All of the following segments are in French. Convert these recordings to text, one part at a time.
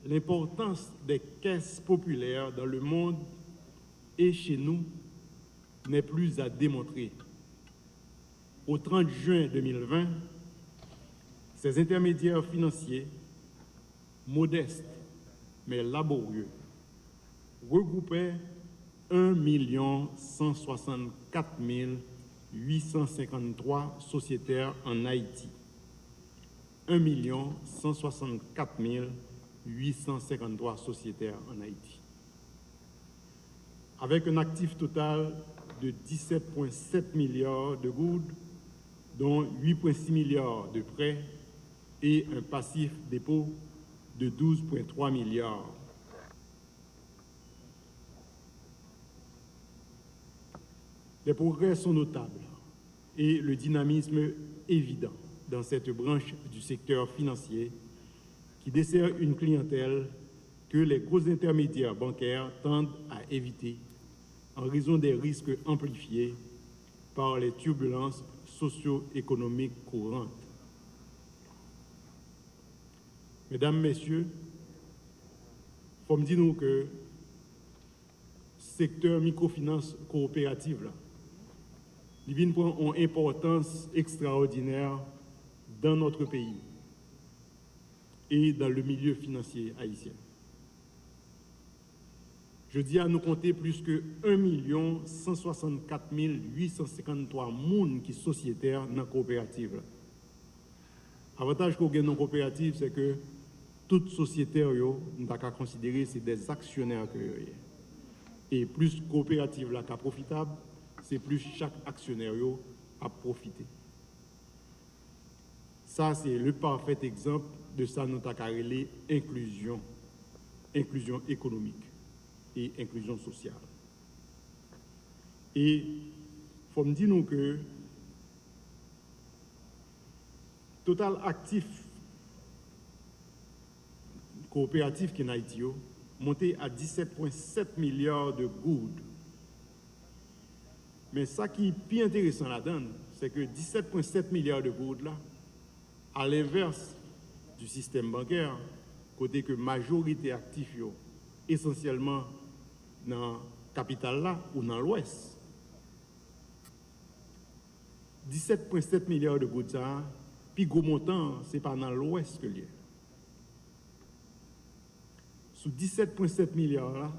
l'importance des caisses populaires dans le monde et chez nous n'est plus à démontrer. Au 30 juin 2020, ces intermédiaires financiers, modestes mais laborieux, regroupaient 1 164 853 sociétaires en Haïti. 1 164 853 sociétaires en Haïti. Avec un actif total de 17,7 milliards de goudes, dont 8,6 milliards de prêts et un passif dépôt de 12,3 milliards. Les progrès sont notables et le dynamisme évident dans cette branche du secteur financier qui dessert une clientèle que les gros intermédiaires bancaires tendent à éviter en raison des risques amplifiés par les turbulences socio-économiques courantes. Mesdames, Messieurs, il faut me dire nous que le secteur microfinance coopérative, là, il vient prendre une importance extraordinaire dans notre pays et dans le milieu financier haïtien. Je dis à nous compter plus que 1 164 853 personnes qui sont sociétaires dans la coopérative. L'avantage qu'on gagne dans la coopérative, c'est que toutes sociétaires, nous avons considérer c'est des actionnaires. Et plus coopérative là, profitable, c'est plus chaque actionnaire a profité. Ça, c'est le parfait exemple de ça, nous avons inclusion économique et inclusion sociale. Et il faut me dire que total actif coopératif qui est en Haïti monté à 17,7 milliards de goudes. Mais ça qui est plus intéressant là-dedans, c'est que 17,7 milliards de goudes là, à l'inverse du système bancaire, côté que majorité actifs essentiellement dans la capitale là ou dans l'ouest. 17,7 milliards de gouttes ça, puis gros montant, c'est pas dans l'ouest que lié. Sous 17,7 milliards là,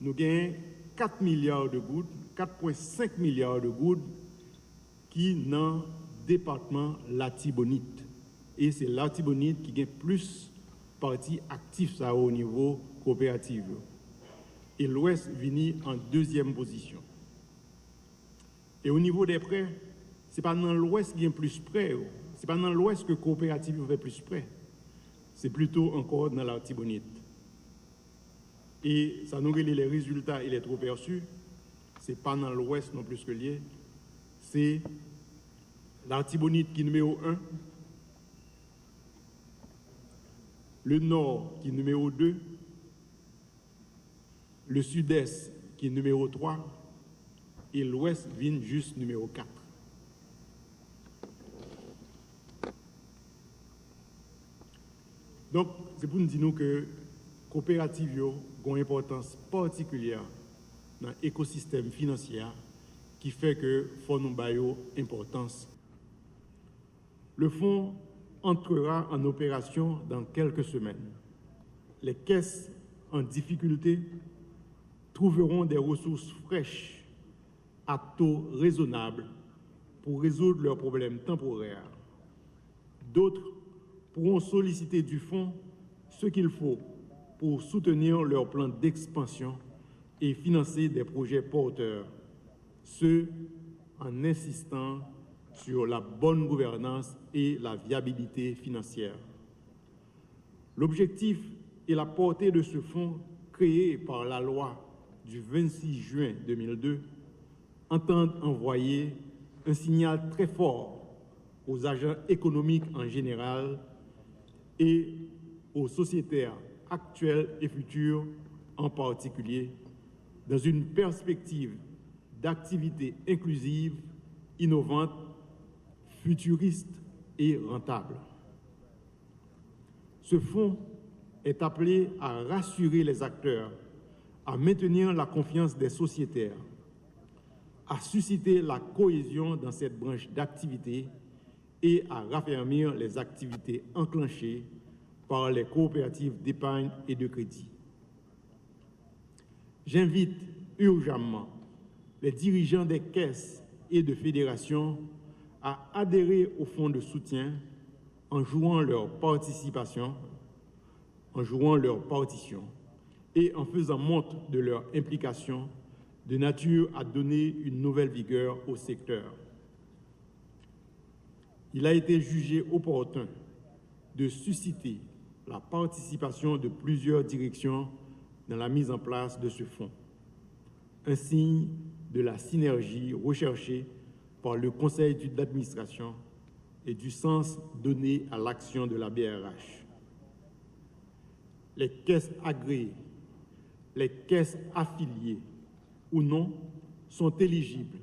nous gagnons 4 milliards de gouttes, 4,5 milliards de gouttes qui dans le département Latibonite. Et c'est Latibonite qui gagne plus partie active ça au niveau coopératif. Et l'Ouest vient en deuxième position. Et au niveau des prêts, ce n'est pas dans l'Ouest qui gagne plus prêts. Ce n'est pas dans l'Ouest que coopérative fait plus prêts. C'est plutôt encore dans Latibonite. Et ça nous révèle les résultats et les trop perçus. Ce n'est pas dans l'Ouest non plus que lié. C'est l'Artibonite qui est numéro 1, le Nord qui est numéro 2, le Sud-Est qui est numéro 3 et l'Ouest vient juste numéro 4. Donc, c'est pour nous dire que coopérative a une importance particulière dans l'écosystème financier qui fait que faut nous bailler importance. Le fonds entrera en opération dans quelques semaines. Les caisses en difficulté trouveront des ressources fraîches à taux raisonnables pour résoudre leurs problèmes temporaires. D'autres pourront solliciter du fonds ce qu'il faut pour soutenir leur plan d'expansion et financer des projets porteurs, ce en insistant sur la bonne gouvernance et la viabilité financière. L'objectif et la portée de ce fonds créé par la loi du 26 juin 2002 entendent envoyer un signal très fort aux agents économiques en général et aux sociétaires actuels et futurs en particulier, dans une perspective d'activité inclusive, innovante, futuriste et rentable. Ce fonds est appelée à rassurer les acteurs, à maintenir la confiance des sociétaires, à susciter la cohésion dans cette branche d'activité et à raffermir les activités enclenchées par les coopératives d'épargne et de crédit. J'invite urgemment les dirigeants des caisses et de fédérations à adhérer au fonds de soutien en jouant leur participation, en jouant leur partition et en faisant montre de leur implication de nature à donner une nouvelle vigueur au secteur. Il a été jugé opportun de susciter la participation de plusieurs directions dans la mise en place de ce fonds, un signe de la synergie recherchée par le conseil d'administration et du sens donné à l'action de la BRH. Les caisses agréées, les caisses affiliées ou non sont éligibles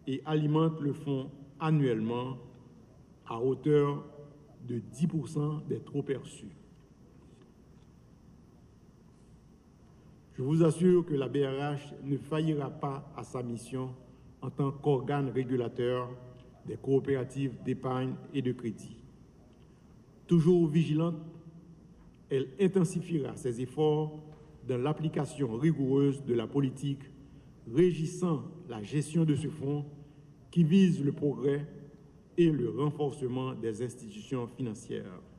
et alimentent le fonds annuellement à hauteur de 10% des trop perçus. Je vous assure que la BRH ne faillira pas à sa mission en tant qu'organe régulateur des coopératives d'épargne et de crédit. Toujours vigilante, elle intensifiera ses efforts dans l'application rigoureuse de la politique régissant la gestion de ce fonds qui vise le progrès et le renforcement des institutions financières.